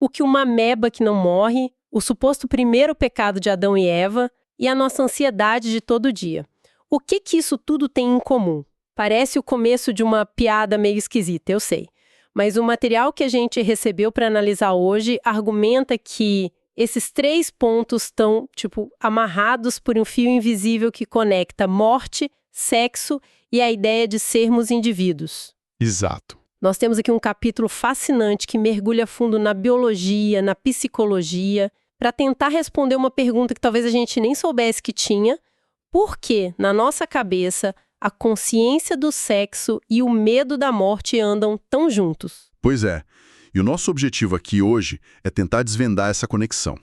o que uma ameba que não morre, o suposto primeiro pecado de Adão e Eva e a nossa ansiedade de todo dia. O que isso tudo tem em comum? Parece o começo de uma piada meio esquisita, eu sei. Mas o material que a gente recebeu para analisar hoje argumenta que esses 3 pontos estão, amarrados por um fio invisível que conecta morte, sexo e a ideia de sermos indivíduos. Exato. Nós temos aqui um capítulo fascinante que mergulha fundo na biologia, na psicologia, para tentar responder uma pergunta que talvez a gente nem soubesse que tinha: por que, na nossa cabeça, a consciência do sexo e o medo da morte andam tão juntos? Pois é. E o nosso objetivo aqui hoje é tentar desvendar essa conexão.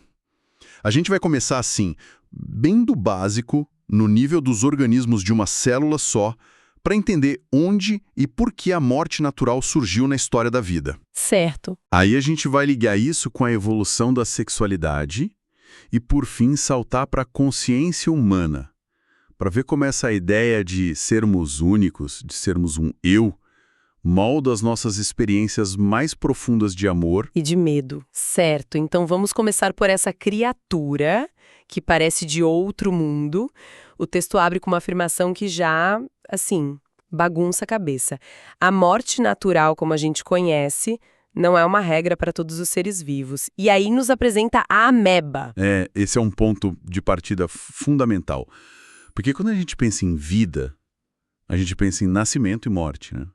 A gente vai começar assim, bem do básico, no nível dos organismos de uma célula só, para entender onde e por que a morte natural surgiu na história da vida. Certo. Aí a gente vai ligar isso com a evolução da sexualidade e, por fim, saltar para a consciência humana, para ver como essa ideia de sermos únicos, de sermos um eu, molda as nossas experiências mais profundas de amor e de medo. Certo, então vamos começar por essa criatura que parece de outro mundo. O texto abre com uma afirmação que já, bagunça a cabeça. A morte natural, como a gente conhece, não é uma regra para todos os seres vivos. E aí nos apresenta a ameba. Esse é um ponto de partida fundamental. Porque quando a gente pensa em vida, a gente pensa em nascimento e morte, né?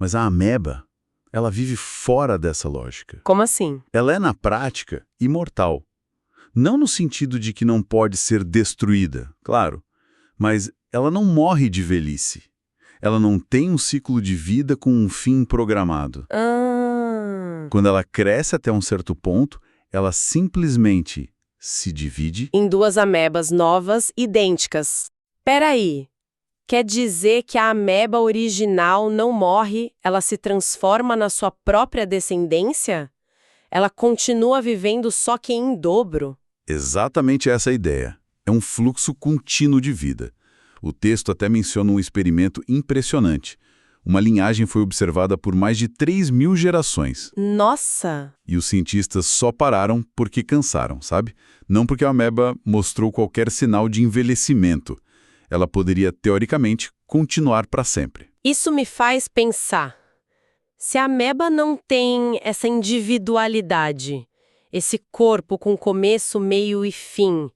Mas a ameba, ela vive fora dessa lógica. Como assim? Ela é, na prática, imortal. Não no sentido de que não pode ser destruída, claro, mas ela não morre de velhice. Ela não tem um ciclo de vida com um fim programado. Quando ela cresce até um certo ponto, ela simplesmente se divide em 2 amebas novas, idênticas. Peraí. Quer dizer que a ameba original não morre, ela se transforma na sua própria descendência? Ela continua vivendo só que em dobro? Exatamente essa a ideia. É um fluxo contínuo de vida. O texto até menciona um experimento impressionante. Uma linhagem foi observada por mais de 3.000 gerações. Nossa! E os cientistas só pararam porque cansaram, sabe? Não porque a ameba mostrou qualquer sinal de envelhecimento. Ela poderia, teoricamente, continuar para sempre. Isso me faz pensar. Se a ameba não tem essa individualidade, esse corpo com começo, meio e fim,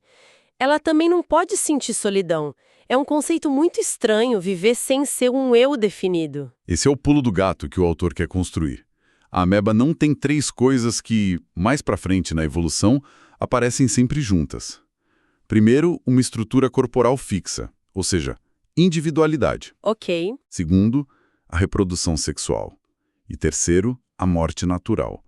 ela também não pode sentir solidão. É um conceito muito estranho viver sem ser um eu definido. Esse é o pulo do gato que o autor quer construir. A ameba não tem 3 coisas que, mais para frente na evolução, aparecem sempre juntas. Primeiro, uma estrutura corporal fixa. Ou seja, individualidade. Ok. Segundo, a reprodução sexual. E terceiro, a morte natural.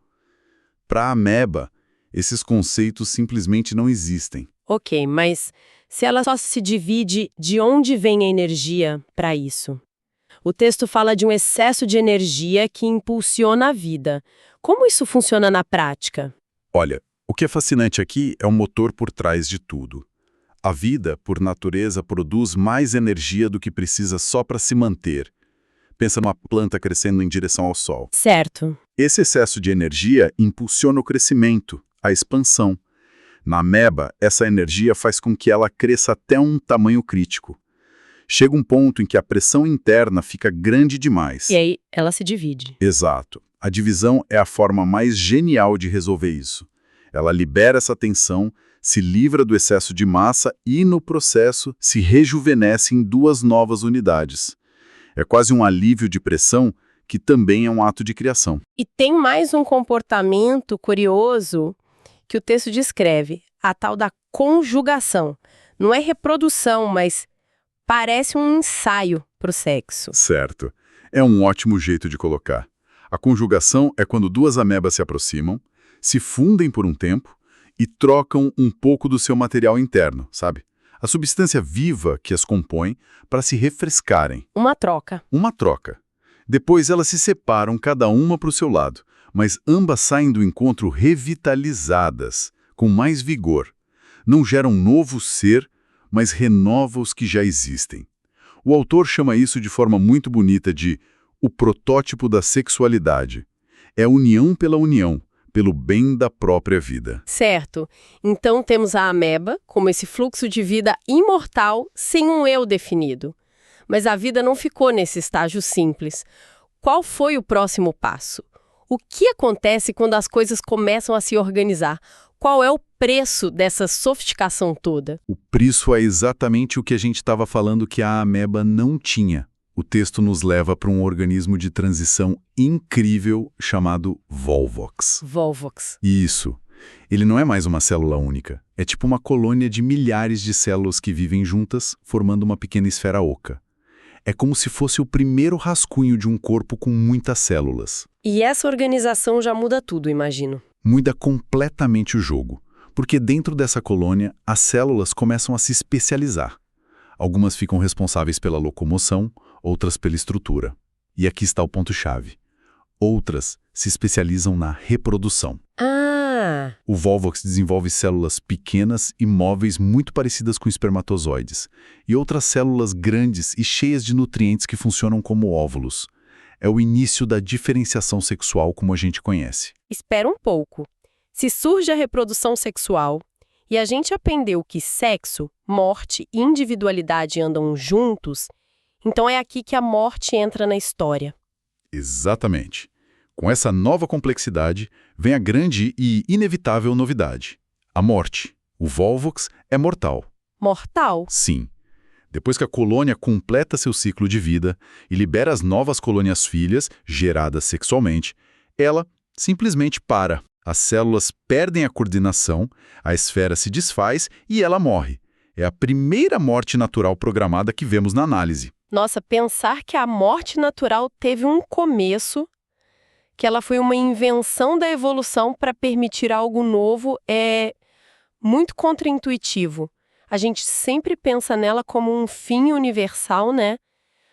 Para a ameba, esses conceitos simplesmente não existem. Ok, mas se ela só se divide, de onde vem a energia para isso? O texto fala de um excesso de energia que impulsiona a vida. Como isso funciona na prática? Olha, o que é fascinante aqui é o motor por trás de tudo. A vida, por natureza, produz mais energia do que precisa só para se manter. Pensa numa planta crescendo em direção ao sol. Certo. Esse excesso de energia impulsiona o crescimento, a expansão. Na ameba, essa energia faz com que ela cresça até um tamanho crítico. Chega um ponto em que a pressão interna fica grande demais. E aí ela se divide. Exato. A divisão é a forma mais genial de resolver isso. Ela libera essa tensão, se livra do excesso de massa e, no processo, se rejuvenesce em 2 novas unidades. É quase um alívio de pressão que também é um ato de criação. E tem mais um comportamento curioso que o texto descreve, a tal da conjugação. Não é reprodução, mas parece um ensaio para o sexo. Certo. É um ótimo jeito de colocar. A conjugação é quando 2 amebas se aproximam, se fundem por um tempo e trocam um pouco do seu material interno, sabe? A substância viva que as compõe para se refrescarem. Uma troca. Uma troca. Depois elas se separam cada uma para o seu lado, mas ambas saem do encontro revitalizadas, com mais vigor. Não geram um novo ser, mas renova os que já existem. O autor chama isso de forma muito bonita de o protótipo da sexualidade. É união pela união, pelo bem da própria vida. Certo. Então temos a ameba como esse fluxo de vida imortal sem um eu definido. Mas a vida não ficou nesse estágio simples. Qual foi o próximo passo? O que acontece quando as coisas começam a se organizar? Qual é o preço dessa sofisticação toda? O preço é exatamente o que a gente estava falando que a ameba não tinha. O texto nos leva para um organismo de transição incrível chamado Volvox. Volvox. Isso. Ele não é mais uma célula única. É tipo uma colônia de milhares de células que vivem juntas, formando uma pequena esfera oca. É como se fosse o primeiro rascunho de um corpo com muitas células. E essa organização já muda tudo, imagino. Muda completamente o jogo, porque dentro dessa colônia, as células começam a se especializar. Algumas ficam responsáveis pela locomoção, outras pela estrutura. E aqui está o ponto-chave. Outras se especializam na reprodução. O Volvox desenvolve células pequenas e móveis muito parecidas com espermatozoides, e outras células grandes e cheias de nutrientes que funcionam como óvulos. É o início da diferenciação sexual como a gente conhece. Espera um pouco. Se surge a reprodução sexual e a gente aprendeu que sexo, morte e individualidade andam juntos, então é aqui que a morte entra na história. Exatamente. Com essa nova complexidade, vem a grande e inevitável novidade. A morte. O Volvox é mortal. Mortal? Sim. Depois que a colônia completa seu ciclo de vida e libera as novas colônias filhas, geradas sexualmente, ela simplesmente para. As células perdem a coordenação, a esfera se desfaz e ela morre. É a primeira morte natural programada que vemos na análise. Nossa, pensar que a morte natural teve um começo, que ela foi uma invenção da evolução para permitir algo novo, é muito contraintuitivo. A gente sempre pensa nela como um fim universal, né?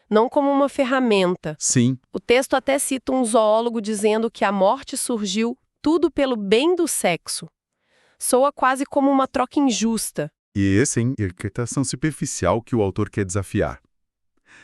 Não como uma ferramenta. Sim. O texto até cita um zoólogo dizendo que a morte surgiu tudo pelo bem do sexo. Soa quase como uma troca injusta. E essa é a interpretação superficial que o autor quer desafiar.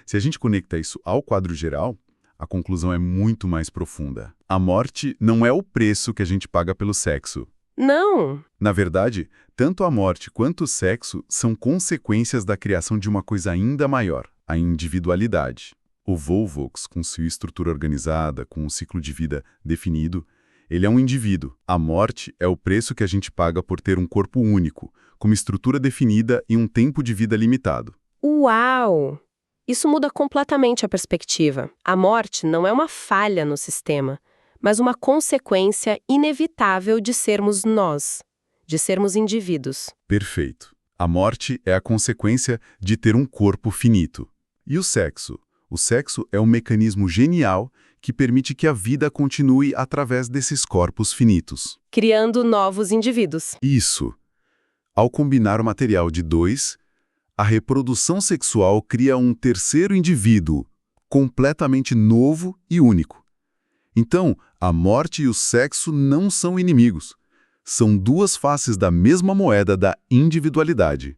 Se a gente conecta isso ao quadro geral, a conclusão é muito mais profunda. A morte não é o preço que a gente paga pelo sexo. Não. Na verdade, tanto a morte quanto o sexo são consequências da criação de uma coisa ainda maior, a individualidade. O Volvox, com sua estrutura organizada, com um ciclo de vida definido, ele é um indivíduo. A morte é o preço que a gente paga por ter um corpo único, com uma estrutura definida e um tempo de vida limitado. Uau! Isso muda completamente a perspectiva. A morte não é uma falha no sistema, mas uma consequência inevitável de sermos nós, de sermos indivíduos. Perfeito. A morte é a consequência de ter um corpo finito. E o sexo? O sexo é um mecanismo genial que permite que a vida continue através desses corpos finitos. Criando novos indivíduos. Isso. Ao combinar o material de dois, a reprodução sexual cria um terceiro indivíduo, completamente novo e único. Então, a morte e o sexo não são inimigos. São duas faces da mesma moeda da individualidade.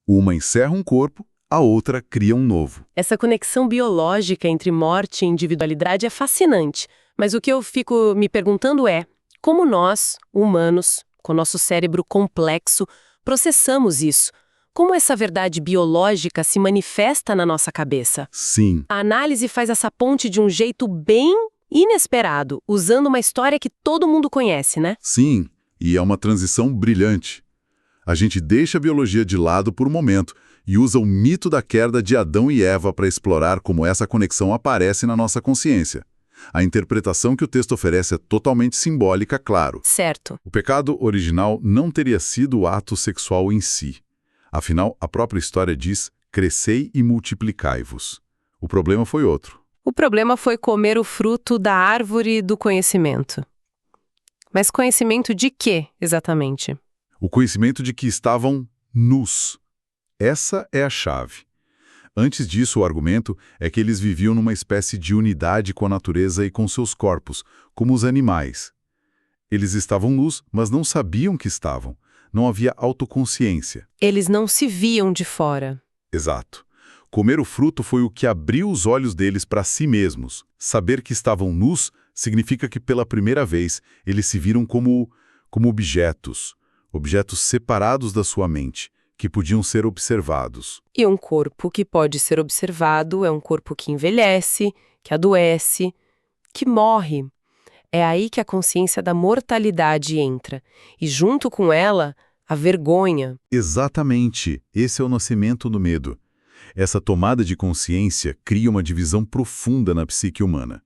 Uma encerra um corpo, a outra cria um novo. Essa conexão biológica entre morte e individualidade é fascinante, mas o que eu fico me perguntando é como nós, humanos, com nosso cérebro complexo, processamos isso? Como essa verdade biológica se manifesta na nossa cabeça? Sim. A análise faz essa ponte de um jeito bem inesperado, usando uma história que todo mundo conhece, né? Sim, e é uma transição brilhante. A gente deixa a biologia de lado por um momento e usa o mito da queda de Adão e Eva para explorar como essa conexão aparece na nossa consciência. A interpretação que o texto oferece é totalmente simbólica, claro. Certo. O pecado original não teria sido o ato sexual em si. Afinal, a própria história diz, crescei e multiplicai-vos. O problema foi outro. O problema foi comer o fruto da árvore do conhecimento. Mas conhecimento de quê, exatamente? O conhecimento de que estavam nus. Essa é a chave. Antes disso, o argumento é que eles viviam numa espécie de unidade com a natureza e com seus corpos, como os animais. Eles estavam nus, mas não sabiam que estavam. Não havia autoconsciência. Eles não se viam de fora. Exato. Comer o fruto foi o que abriu os olhos deles para si mesmos. Saber que estavam nus Significa que pela primeira vez eles se viram como objetos separados da sua mente, que podiam ser observados. E um corpo que pode ser observado é um corpo que envelhece, que adoece, que morre. É aí que a consciência da mortalidade entra. E junto com ela, a vergonha. Exatamente, esse é o nascimento do medo. Essa tomada de consciência cria uma divisão profunda na psique humana.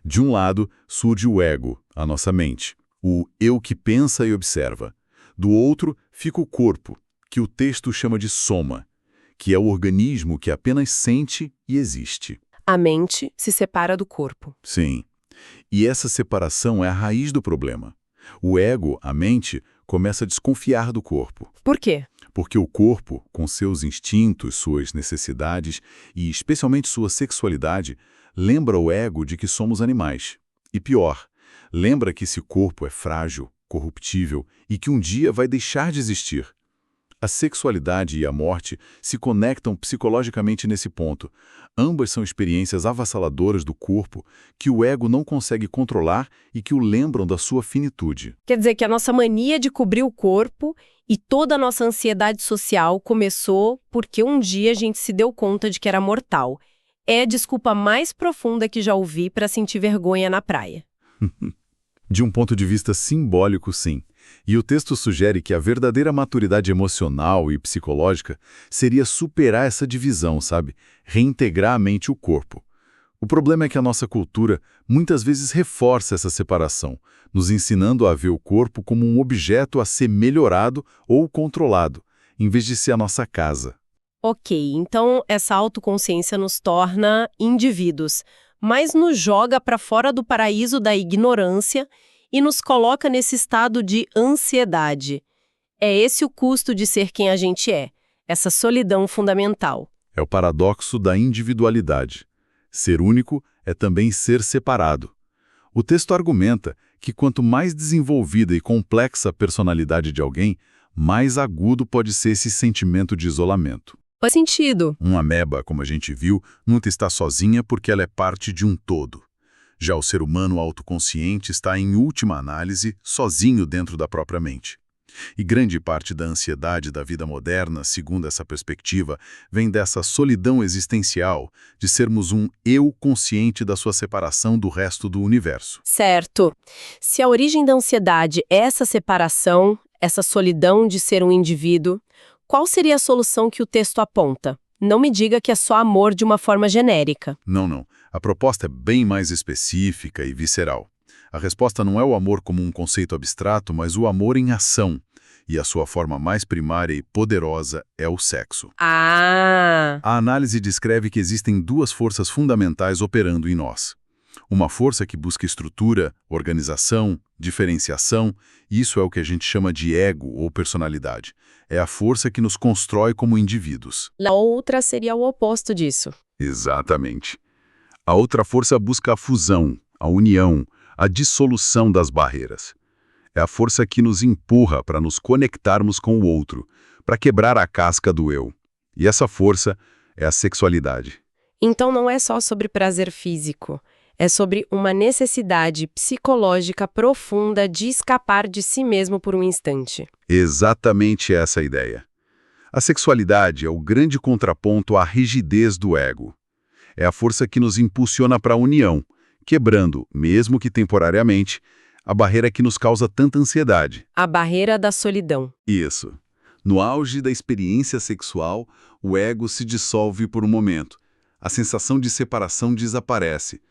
De um lado, surge o ego, a nossa mente, o eu que pensa e observa. Do outro, fica o corpo, que o texto chama de soma, que é o organismo que apenas sente e existe. A mente se separa do corpo. Sim. E essa separação é a raiz do problema. O ego, a mente, começa a desconfiar do corpo. Por quê? Porque o corpo, com seus instintos, suas necessidades e especialmente sua sexualidade, lembra o ego de que somos animais. E pior, lembra que esse corpo é frágil, corruptível e que um dia vai deixar de existir. A sexualidade e a morte se conectam psicologicamente nesse ponto. Ambas são experiências avassaladoras do corpo que o ego não consegue controlar e que o lembram da sua finitude. Quer dizer que a nossa mania de cobrir o corpo e toda a nossa ansiedade social começou porque um dia a gente se deu conta de que era mortal. É a desculpa mais profunda que já ouvi para sentir vergonha na praia. De um ponto de vista simbólico, sim. E o texto sugere que a verdadeira maturidade emocional e psicológica seria superar essa divisão, sabe? Reintegrar a mente e o corpo. O problema é que a nossa cultura muitas vezes reforça essa separação, nos ensinando a ver o corpo como um objeto a ser melhorado ou controlado, em vez de ser a nossa casa. Ok, então essa autoconsciência nos torna indivíduos, mas nos joga para fora do paraíso da ignorância e nos coloca nesse estado de ansiedade. É esse o custo de ser quem a gente é, essa solidão fundamental. É o paradoxo da individualidade. Ser único é também ser separado. O texto argumenta que quanto mais desenvolvida e complexa a personalidade de alguém, mais agudo pode ser esse sentimento de isolamento. Faz sentido. Uma ameba, como a gente viu, nunca está sozinha porque ela é parte de um todo. Já o ser humano autoconsciente está, em última análise, sozinho dentro da própria mente. E grande parte da ansiedade da vida moderna, segundo essa perspectiva, vem dessa solidão existencial de sermos um eu consciente da sua separação do resto do universo. Certo. Se a origem da ansiedade é essa separação, essa solidão de ser um indivíduo, qual seria a solução que o texto aponta? Não me diga que é só amor de uma forma genérica. Não. A proposta é bem mais específica e visceral. A resposta não é o amor como um conceito abstrato, mas o amor em ação. E a sua forma mais primária e poderosa é o sexo. Ah! A análise descreve que existem duas forças fundamentais operando em nós. Uma força que busca estrutura, organização, diferenciação, isso é o que a gente chama de ego ou personalidade. É a força que nos constrói como indivíduos. A outra seria o oposto disso. Exatamente. A outra força busca a fusão, a união, a dissolução das barreiras. É a força que nos empurra para nos conectarmos com o outro, para quebrar a casca do eu. E essa força é a sexualidade. Então não é só sobre prazer físico. É sobre uma necessidade psicológica profunda de escapar de si mesmo por um instante. Exatamente essa a ideia. A sexualidade é o grande contraponto à rigidez do ego. É a força que nos impulsiona para a união, quebrando, mesmo que temporariamente, a barreira que nos causa tanta ansiedade. A barreira da solidão. Isso. No auge da experiência sexual, o ego se dissolve por um momento. A sensação de separação desaparece.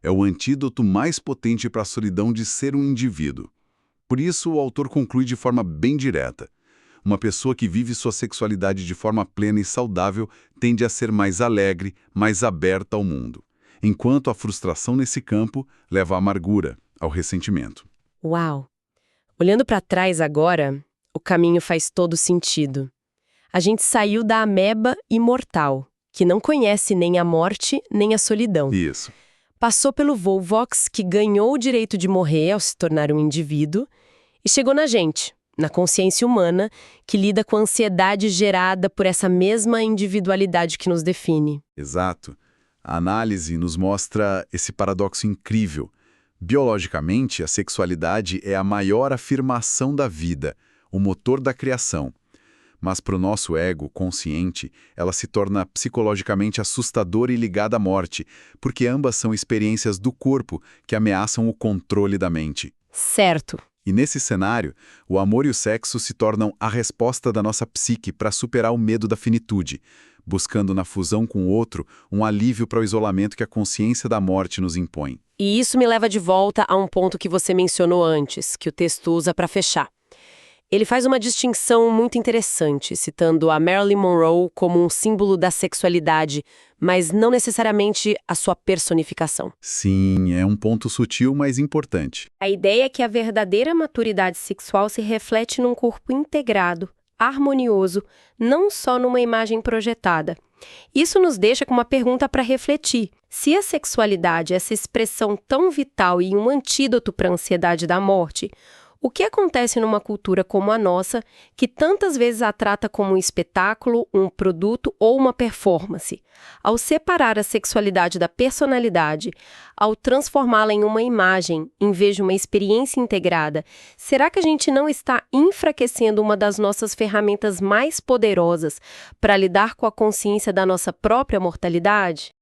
É o antídoto mais potente para a solidão de ser um indivíduo. Por isso, o autor conclui de forma bem direta. Uma pessoa que vive sua sexualidade de forma plena e saudável tende a ser mais alegre, mais aberta ao mundo. Enquanto a frustração nesse campo leva à amargura, ao ressentimento. Uau! Olhando para trás agora, o caminho faz todo sentido. A gente saiu da ameba imortal, que não conhece nem a morte nem a solidão. Isso. Passou pelo Volvox, que ganhou o direito de morrer ao se tornar um indivíduo, e chegou na gente, na consciência humana, que lida com a ansiedade gerada por essa mesma individualidade que nos define. Exato. A análise nos mostra esse paradoxo incrível. Biologicamente, a sexualidade é a maior afirmação da vida, o motor da criação. Mas para o nosso ego consciente, ela se torna psicologicamente assustadora e ligada à morte, porque ambas são experiências do corpo que ameaçam o controle da mente. Certo. E nesse cenário, o amor e o sexo se tornam a resposta da nossa psique para superar o medo da finitude, buscando na fusão com o outro um alívio para o isolamento que a consciência da morte nos impõe. E isso me leva de volta a um ponto que você mencionou antes, que o texto usa para fechar. Ele faz uma distinção muito interessante, citando a Marilyn Monroe como um símbolo da sexualidade, mas não necessariamente a sua personificação. Sim, é um ponto sutil, mas importante. A ideia é que a verdadeira maturidade sexual se reflete num corpo integrado, harmonioso, não só numa imagem projetada. Isso nos deixa com uma pergunta para refletir. Se a sexualidade é essa expressão tão vital e um antídoto para a ansiedade da morte, o que acontece numa cultura como a nossa, que tantas vezes a trata como um espetáculo, um produto ou uma performance? Ao separar a sexualidade da personalidade, ao transformá-la em uma imagem, em vez de uma experiência integrada, será que a gente não está enfraquecendo uma das nossas ferramentas mais poderosas para lidar com a consciência da nossa própria mortalidade?